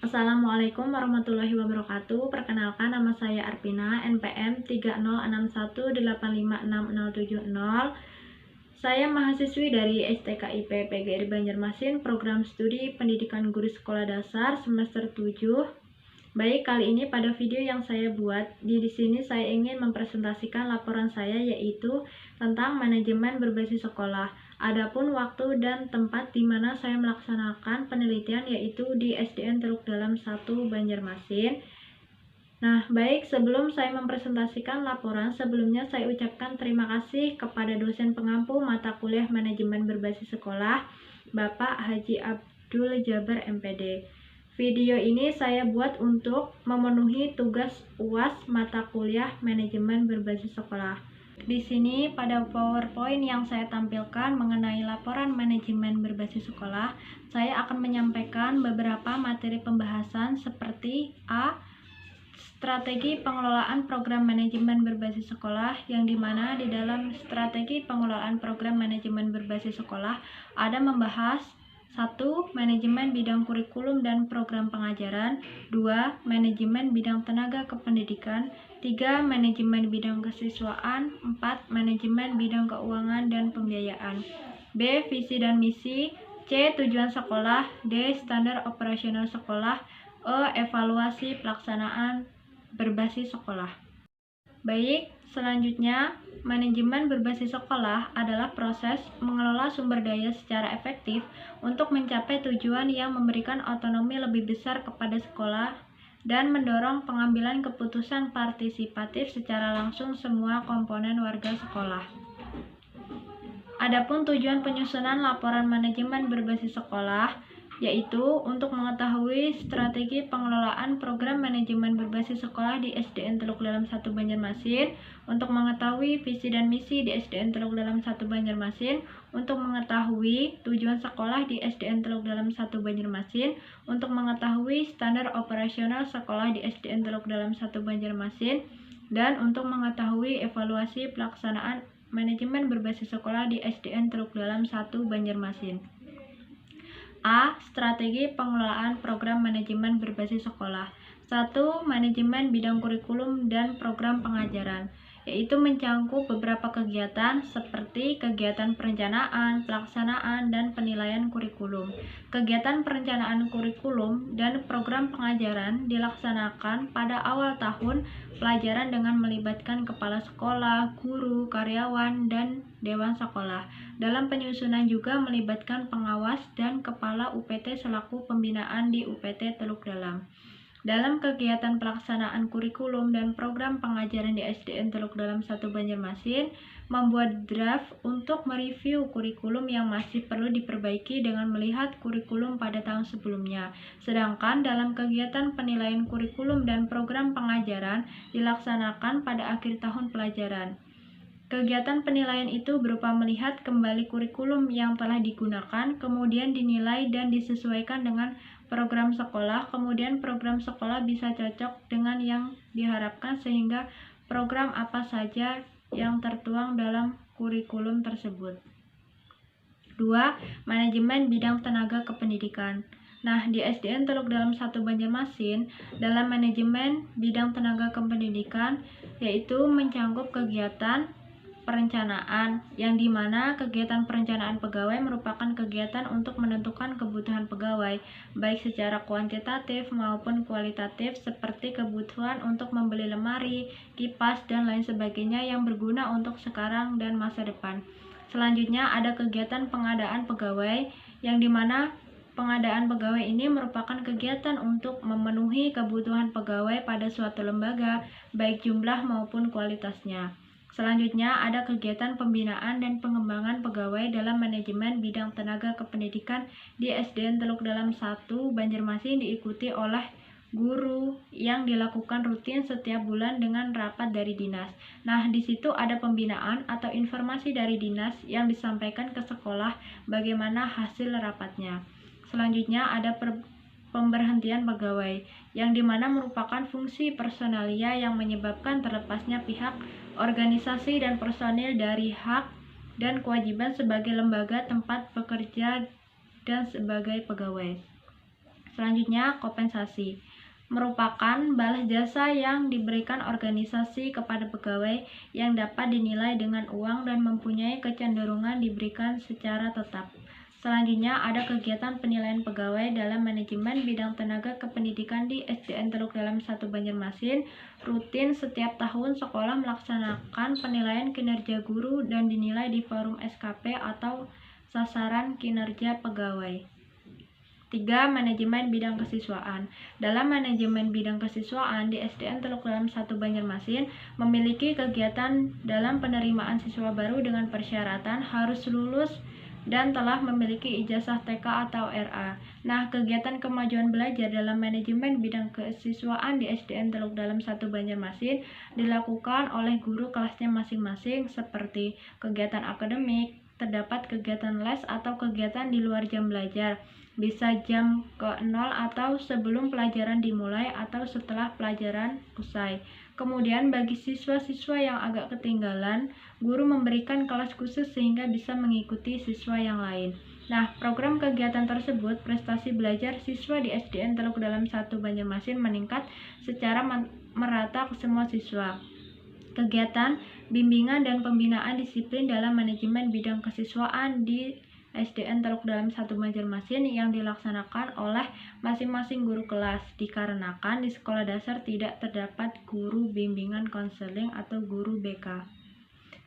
Assalamualaikum warahmatullahi wabarakatuh. Perkenalkan, nama saya Arpina, NPM 30618566070. Saya mahasiswi dari STKIP PGRI Banjarmasin, Program Studi Pendidikan Guru Sekolah Dasar semester 7. Baik, kali ini pada video yang saya buat, di sini saya ingin mempresentasikan laporan saya, yaitu tentang manajemen berbasis sekolah. Adapun waktu dan tempat di mana saya melaksanakan penelitian, yaitu di SDN Teluk Dalam 1 Banjarmasin. Nah, baik, sebelum saya mempresentasikan laporan, sebelumnya saya ucapkan terima kasih kepada dosen pengampu mata kuliah manajemen berbasis sekolah, Bapak Haji Abdul Jabar MPD. Video ini saya buat untuk memenuhi tugas UAS mata kuliah manajemen berbasis sekolah. Di sini pada PowerPoint yang saya tampilkan mengenai laporan manajemen berbasis sekolah, saya akan menyampaikan beberapa materi pembahasan seperti A. Strategi pengelolaan program manajemen berbasis sekolah, yang dimana di dalam strategi pengelolaan program manajemen berbasis sekolah ada membahas 1. Manajemen bidang kurikulum dan program pengajaran. 2. Manajemen bidang tenaga kependidikan. 3. Manajemen bidang kesiswaan. 4. Manajemen bidang keuangan dan pembiayaan. B. Visi dan misi. C. Tujuan sekolah. D. Standar operasional sekolah. E. Evaluasi pelaksanaan berbasis sekolah. Baik, selanjutnya, manajemen berbasis sekolah adalah proses mengelola sumber daya secara efektif untuk mencapai tujuan yang memberikan otonomi lebih besar kepada sekolah dan mendorong pengambilan keputusan partisipatif secara langsung semua komponen warga sekolah. Adapun tujuan penyusunan laporan manajemen berbasis sekolah yaitu untuk mengetahui strategi pengelolaan program manajemen berbasis sekolah di SDN Teluk Dalam 1 Banjarmasin, untuk mengetahui visi dan misi di SDN Teluk Dalam 1 Banjarmasin, untuk mengetahui tujuan sekolah di SDN Teluk Dalam 1 Banjarmasin, untuk mengetahui standar operasional sekolah di SDN Teluk Dalam 1 Banjarmasin, dan untuk mengetahui evaluasi pelaksanaan manajemen berbasis sekolah di SDN Teluk Dalam 1 Banjarmasin. A. Strategi pengelolaan program manajemen berbasis sekolah. 1. Manajemen bidang kurikulum dan program pengajaran, yaitu mencangkup beberapa kegiatan seperti kegiatan perencanaan, pelaksanaan, dan penilaian kurikulum. Kegiatan perencanaan kurikulum dan program pengajaran dilaksanakan pada awal tahun pelajaran dengan melibatkan kepala sekolah, guru, karyawan, dan dewan sekolah. Dalam penyusunan juga melibatkan pengawas dan kepala UPT selaku pembinaan di UPT Teluk Dalam. Dalam kegiatan pelaksanaan kurikulum dan program pengajaran di SDN Teluk Dalam 1 Banjarmasin, membuat draft untuk mereview kurikulum yang masih perlu diperbaiki dengan melihat kurikulum pada tahun sebelumnya. Sedangkan dalam kegiatan penilaian kurikulum dan program pengajaran dilaksanakan pada akhir tahun pelajaran. Kegiatan penilaian itu berupa melihat kembali kurikulum yang telah digunakan, kemudian dinilai dan disesuaikan dengan program sekolah, kemudian program sekolah bisa cocok dengan yang diharapkan sehingga program apa saja yang tertuang dalam kurikulum tersebut. 2. Manajemen bidang tenaga kependidikan. Nah, di SDN Teluk Dalam 1 Banjarmasin, dalam manajemen bidang tenaga kependidikan yaitu mencangkup kegiatan perencanaan, yang dimana kegiatan perencanaan pegawai merupakan kegiatan untuk menentukan kebutuhan pegawai, baik secara kuantitatif maupun kualitatif, seperti kebutuhan untuk membeli lemari, kipas, dan lain sebagainya yang berguna untuk sekarang dan masa depan. Selanjutnya ada kegiatan pengadaan pegawai, yang dimana pengadaan pegawai ini merupakan kegiatan untuk memenuhi kebutuhan pegawai pada suatu lembaga, baik jumlah maupun kualitasnya. Selanjutnya ada kegiatan pembinaan dan pengembangan pegawai dalam manajemen bidang tenaga kependidikan di SDN Teluk Dalam 1 Banjarmasin, diikuti oleh guru yang dilakukan rutin setiap bulan dengan rapat dari dinas. Nah, di situ ada pembinaan atau informasi dari dinas yang disampaikan ke sekolah bagaimana hasil rapatnya. Selanjutnya ada pemberhentian pegawai, yang dimana merupakan fungsi personalia yang menyebabkan terlepasnya pihak, organisasi, dan personil dari hak dan kewajiban sebagai lembaga tempat bekerja dan sebagai pegawai. Selanjutnya, kompensasi merupakan balas jasa yang diberikan organisasi kepada pegawai yang dapat dinilai dengan uang dan mempunyai kecenderungan diberikan secara tetap. Selanjutnya, ada kegiatan penilaian pegawai dalam manajemen bidang tenaga kependidikan di SDN Teluk Dalam 1 Banjarmasin. Rutin setiap tahun sekolah melaksanakan penilaian kinerja guru dan dinilai di forum SKP atau sasaran kinerja pegawai. 3. Manajemen bidang kesiswaan. Dalam manajemen bidang kesiswaan di SDN Teluk Dalam 1 Banjarmasin memiliki kegiatan dalam penerimaan siswa baru dengan persyaratan harus lulus dan telah memiliki ijazah TK atau RA. Nah, kegiatan kemajuan belajar dalam manajemen bidang kesiswaan di SDN Teluk Dalam 1 Banjarmasin dilakukan oleh guru kelasnya masing-masing seperti kegiatan akademik, terdapat kegiatan les atau kegiatan di luar jam belajar, bisa jam ke-0 atau sebelum pelajaran dimulai atau setelah pelajaran usai. Kemudian bagi siswa-siswa yang agak ketinggalan, guru memberikan kelas khusus sehingga bisa mengikuti siswa yang lain. Nah, program kegiatan tersebut, prestasi belajar siswa di SDN Teluk Dalam 1 Banjarmasin meningkat secara merata ke semua siswa. Kegiatan bimbingan dan pembinaan disiplin dalam manajemen bidang kesiswaan di SDN Teluk Dalam 1 Banjarmasin yang dilaksanakan oleh masing-masing guru kelas, dikarenakan di sekolah dasar tidak terdapat guru bimbingan konseling atau guru BK.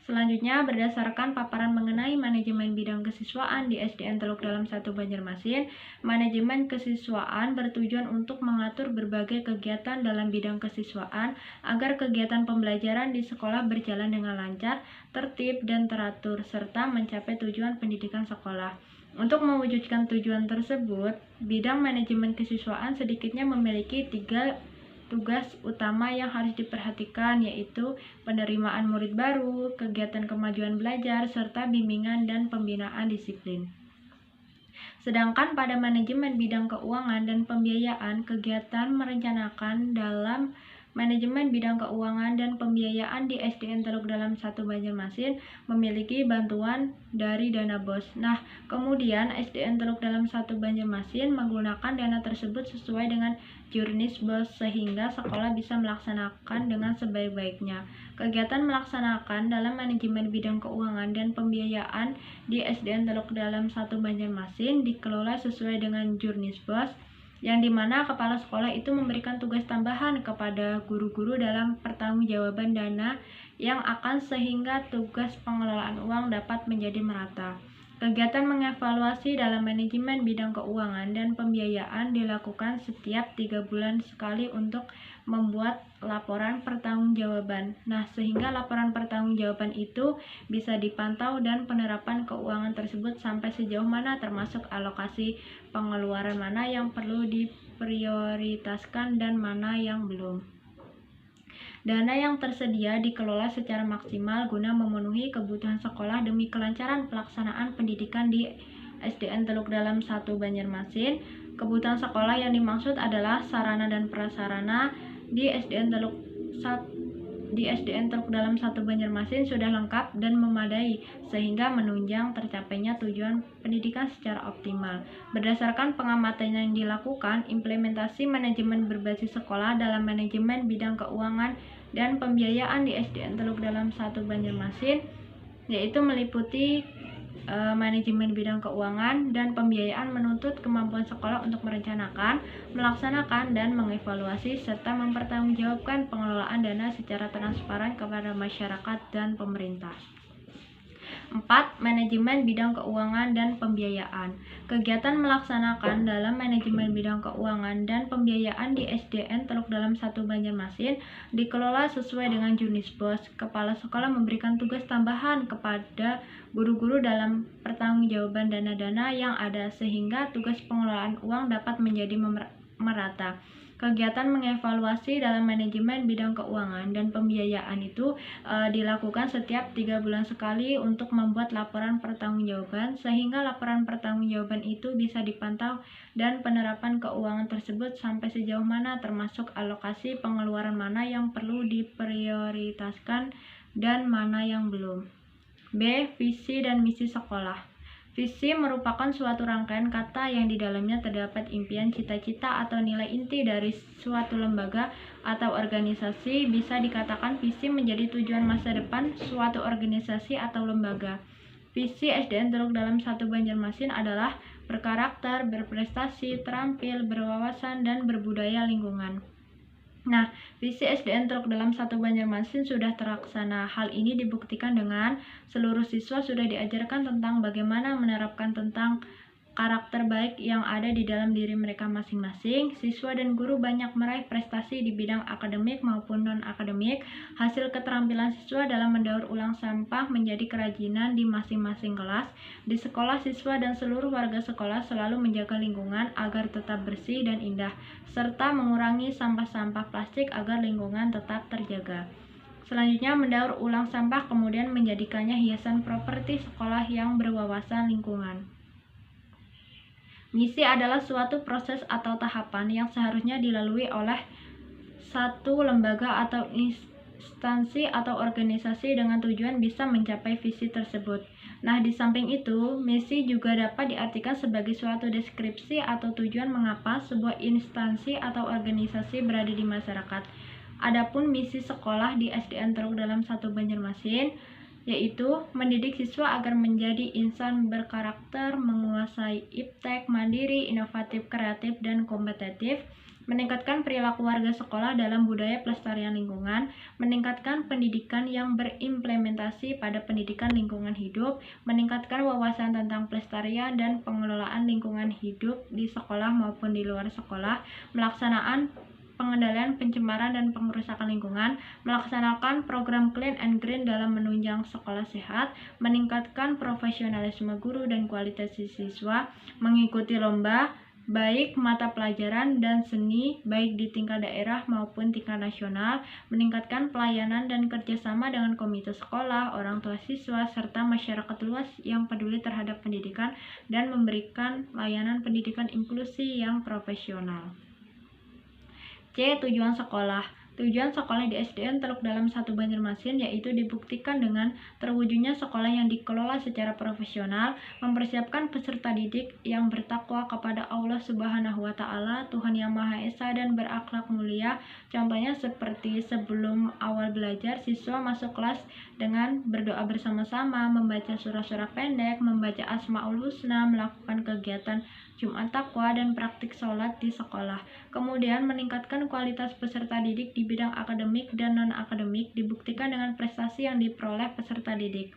Selanjutnya, berdasarkan paparan mengenai manajemen bidang kesiswaan di SDN Teluk Dalam 1 Banjarmasin, manajemen kesiswaan bertujuan untuk mengatur berbagai kegiatan dalam bidang kesiswaan agar kegiatan pembelajaran di sekolah berjalan dengan lancar, tertib, dan teratur, serta mencapai tujuan pendidikan sekolah. Untuk mewujudkan tujuan tersebut, bidang manajemen kesiswaan sedikitnya memiliki 3 tugas utama yang harus diperhatikan, yaitu penerimaan murid baru, kegiatan kemajuan belajar, serta bimbingan dan pembinaan disiplin. Sedangkan pada manajemen bidang keuangan dan pembiayaan, kegiatan merencanakan dalam manajemen bidang keuangan dan pembiayaan di SDN Teluk Dalam 1 Banjarmasin memiliki bantuan dari dana BOS. Nah, kemudian SDN Teluk Dalam 1 Banjarmasin menggunakan dana tersebut sesuai dengan jurnis BOS sehingga sekolah bisa melaksanakan dengan sebaik-baiknya. Kegiatan melaksanakan dalam manajemen bidang keuangan dan pembiayaan di SDN Teluk Dalam 1 Banjarmasin dikelola sesuai dengan jurnis BOS, yang dimana kepala sekolah itu memberikan tugas tambahan kepada guru-guru dalam pertanggungjawaban dana yang akan sehingga tugas pengelolaan uang dapat menjadi merata. Kegiatan mengevaluasi dalam manajemen bidang keuangan dan pembiayaan dilakukan setiap 3 bulan sekali untuk membuat laporan pertanggungjawaban. Nah, sehingga laporan pertanggungjawaban itu bisa dipantau dan penerapan keuangan tersebut sampai sejauh mana, termasuk alokasi pengeluaran mana yang perlu diprioritaskan dan mana yang belum. Dana yang tersedia dikelola secara maksimal guna memenuhi kebutuhan sekolah demi kelancaran pelaksanaan pendidikan di SDN Teluk Dalam 1 Banjarmasin. Kebutuhan sekolah yang dimaksud adalah sarana dan prasarana di SDN Teluk Dalam 1 Banjarmasin sudah lengkap dan memadai sehingga menunjang tercapainya tujuan pendidikan secara optimal. Berdasarkan pengamatan yang dilakukan, implementasi manajemen berbasis sekolah dalam manajemen bidang keuangan dan pembiayaan di SDN Teluk Dalam 1 Banjarmasin yaitu meliputi manajemen bidang keuangan dan pembiayaan menuntut kemampuan sekolah untuk merencanakan, melaksanakan, dan mengevaluasi serta mempertanggungjawabkan pengelolaan dana secara transparan kepada masyarakat dan pemerintah. 4. Manajemen bidang keuangan dan pembiayaan. Kegiatan melaksanakan dalam manajemen bidang keuangan dan pembiayaan di SDN Teluk Dalam 1 Banjarmasin dikelola sesuai dengan jurnis BOS. Kepala sekolah memberikan tugas tambahan kepada guru-guru dalam pertanggungjawaban dana-dana yang ada sehingga tugas pengelolaan uang dapat menjadi merata. Kegiatan mengevaluasi dalam manajemen bidang keuangan dan pembiayaan itu dilakukan setiap 3 bulan sekali untuk membuat laporan pertanggungjawaban sehingga laporan pertanggungjawaban itu bisa dipantau dan penerapan keuangan tersebut sampai sejauh mana, termasuk alokasi pengeluaran mana yang perlu diprioritaskan dan mana yang belum. B. Visi dan misi sekolah. Visi merupakan suatu rangkaian kata yang di dalamnya terdapat impian, cita-cita, atau nilai inti dari suatu lembaga atau organisasi. Bisa dikatakan visi menjadi tujuan masa depan suatu organisasi atau lembaga. Visi SDN Teluk Dalam 1 Banjarmasin adalah berkarakter, berprestasi, terampil, berwawasan, dan berbudaya lingkungan. Nah, visi SDN Teluk Dalam 1 Banjarmasin sudah terlaksana. Hal ini dibuktikan dengan seluruh siswa sudah diajarkan tentang bagaimana menerapkan tentang karakter baik yang ada di dalam diri mereka masing-masing. Siswa dan guru banyak meraih prestasi di bidang akademik maupun non-akademik. Hasil keterampilan siswa dalam mendaur ulang sampah menjadi kerajinan di masing-masing kelas. Di sekolah, siswa dan seluruh warga sekolah selalu menjaga lingkungan agar tetap bersih dan indah, serta mengurangi sampah-sampah plastik agar lingkungan tetap terjaga. Selanjutnya, mendaur ulang sampah kemudian menjadikannya hiasan properti sekolah yang berwawasan lingkungan. Misi adalah suatu proses atau tahapan yang seharusnya dilalui oleh satu lembaga atau instansi atau organisasi dengan tujuan bisa mencapai visi tersebut. Nah, di samping itu, misi juga dapat diartikan sebagai suatu deskripsi atau tujuan mengapa sebuah instansi atau organisasi berada di masyarakat. Adapun misi sekolah di SDN Teluk Dalam 1 Banjarmasin yaitu mendidik siswa agar menjadi insan berkarakter, menguasai iptek, mandiri, inovatif, kreatif, dan kompetitif, meningkatkan perilaku warga sekolah dalam budaya pelestarian lingkungan, meningkatkan pendidikan yang berimplementasi pada pendidikan lingkungan hidup, meningkatkan wawasan tentang pelestarian dan pengelolaan lingkungan hidup di sekolah maupun di luar sekolah, melaksanakan pengendalian pencemaran dan pengerusakan lingkungan, melaksanakan program Clean and Green dalam menunjang sekolah sehat, meningkatkan profesionalisme guru dan kualitas siswa, mengikuti lomba, baik mata pelajaran dan seni, baik di tingkat daerah maupun tingkat nasional, meningkatkan pelayanan dan kerjasama dengan komite sekolah, orang tua siswa, serta masyarakat luas yang peduli terhadap pendidikan, dan memberikan layanan pendidikan inklusi yang profesional. C. Tujuan sekolah. Tujuan sekolah di SDN Teluk Dalam 1 Banjarmasin yaitu dibuktikan dengan terwujudnya sekolah yang dikelola secara profesional, mempersiapkan peserta didik yang bertakwa kepada Allah Subhanahu wa Ta'ala, Tuhan Yang Maha Esa, dan berakhlak mulia. Contohnya seperti sebelum awal belajar, siswa masuk kelas dengan berdoa bersama-sama, membaca surah-surah pendek, membaca Asmaul Husna, melakukan kegiatan Jumat Takwa, dan praktik sholat di sekolah. Kemudian meningkatkan kualitas peserta didik di bidang akademik dan non-akademik dibuktikan dengan prestasi yang diperoleh peserta didik.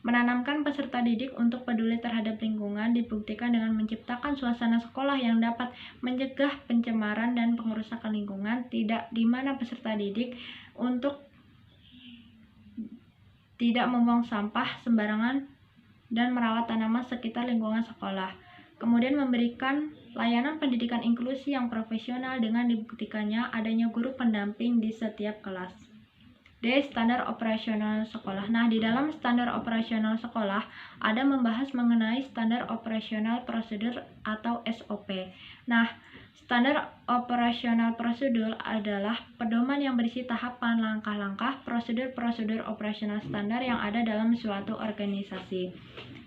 Menanamkan peserta didik untuk peduli terhadap lingkungan dibuktikan dengan menciptakan suasana sekolah yang dapat mencegah pencemaran dan pengerusakan lingkungan, tidak di mana peserta didik untuk tidak membuang sampah sembarangan dan merawat tanaman sekitar lingkungan sekolah. Kemudian memberikan layanan pendidikan inklusi yang profesional dengan dibuktikannya adanya guru pendamping di setiap kelas. D. Standar operasional sekolah. Nah, di dalam standar operasional sekolah ada membahas mengenai standar operasional prosedur atau SOP. Nah, standar operasional prosedur adalah pedoman yang berisi tahapan, langkah-langkah, prosedur-prosedur operasional standar yang ada dalam suatu organisasi.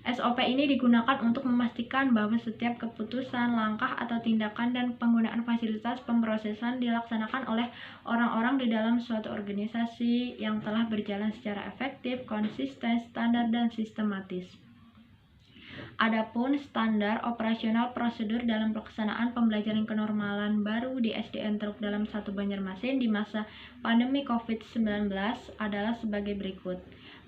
SOP ini digunakan untuk memastikan bahwa setiap keputusan, langkah, atau tindakan dan penggunaan fasilitas pemrosesan dilaksanakan oleh orang-orang di dalam suatu organisasi yang telah berjalan secara efektif, konsisten, standar, dan sistematis. Adapun standar operasional prosedur dalam pelaksanaan pembelajaran kenormalan baru di SDN Teluk Dalam 1 Banjarmasin di masa pandemi COVID-19 adalah sebagai berikut.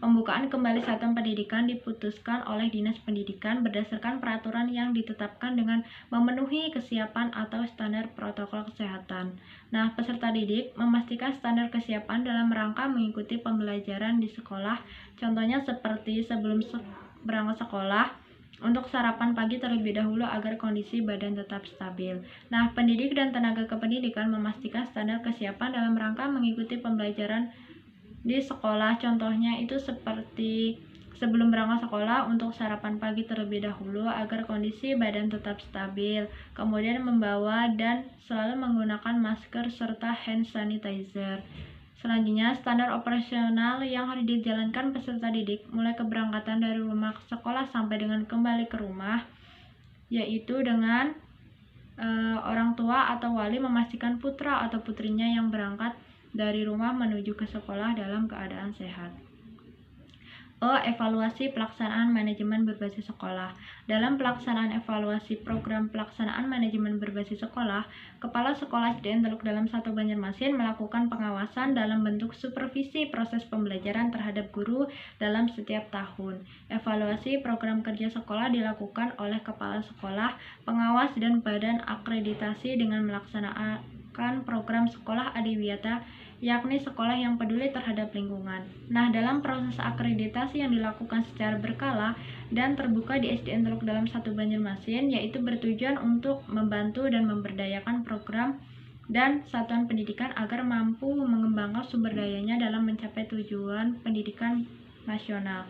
Pembukaan kembali satuan pendidikan diputuskan oleh Dinas Pendidikan berdasarkan peraturan yang ditetapkan dengan memenuhi kesiapan atau standar protokol kesehatan. Nah, peserta didik memastikan standar kesiapan dalam rangka mengikuti pembelajaran di sekolah. Contohnya seperti sebelum berangkat sekolah, untuk sarapan pagi terlebih dahulu agar kondisi badan tetap stabil. Nah, pendidik dan tenaga kependidikan memastikan standar kesiapan dalam rangka mengikuti pembelajaran di sekolah. Contohnya itu seperti sebelum berangkat sekolah untuk sarapan pagi terlebih dahulu agar kondisi badan tetap stabil, kemudian membawa dan selalu menggunakan masker serta hand sanitizer. Selanjutnya, standar operasional yang harus dijalankan peserta didik mulai keberangkatan dari rumah ke sekolah sampai dengan kembali ke rumah, yaitu dengan orang tua atau wali memastikan putra atau putrinya yang berangkat dari rumah menuju ke sekolah dalam keadaan sehat. Evaluasi pelaksanaan manajemen berbasis sekolah. Dalam pelaksanaan evaluasi program pelaksanaan manajemen berbasis sekolah, Kepala Sekolah SDN Teluk Dalam 1 Banjarmasin melakukan pengawasan dalam bentuk supervisi proses pembelajaran terhadap guru dalam setiap tahun. Evaluasi program kerja sekolah dilakukan oleh Kepala Sekolah, pengawas, dan badan akreditasi dengan melaksanakan program sekolah adiwiyata, yakni sekolah yang peduli terhadap lingkungan. Nah, dalam proses akreditasi yang dilakukan secara berkala dan terbuka di SDN Teluk Dalam 1 Banjarmasin, yaitu bertujuan untuk membantu dan memberdayakan program dan satuan pendidikan agar mampu mengembangkan sumber dayanya dalam mencapai tujuan pendidikan nasional.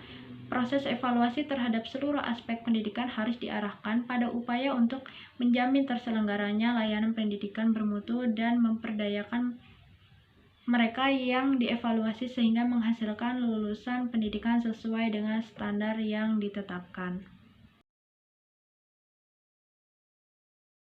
Proses evaluasi terhadap seluruh aspek pendidikan harus diarahkan pada upaya untuk menjamin terselenggaranya layanan pendidikan bermutu dan memperdayakan mereka yang dievaluasi sehingga menghasilkan lulusan pendidikan sesuai dengan standar yang ditetapkan.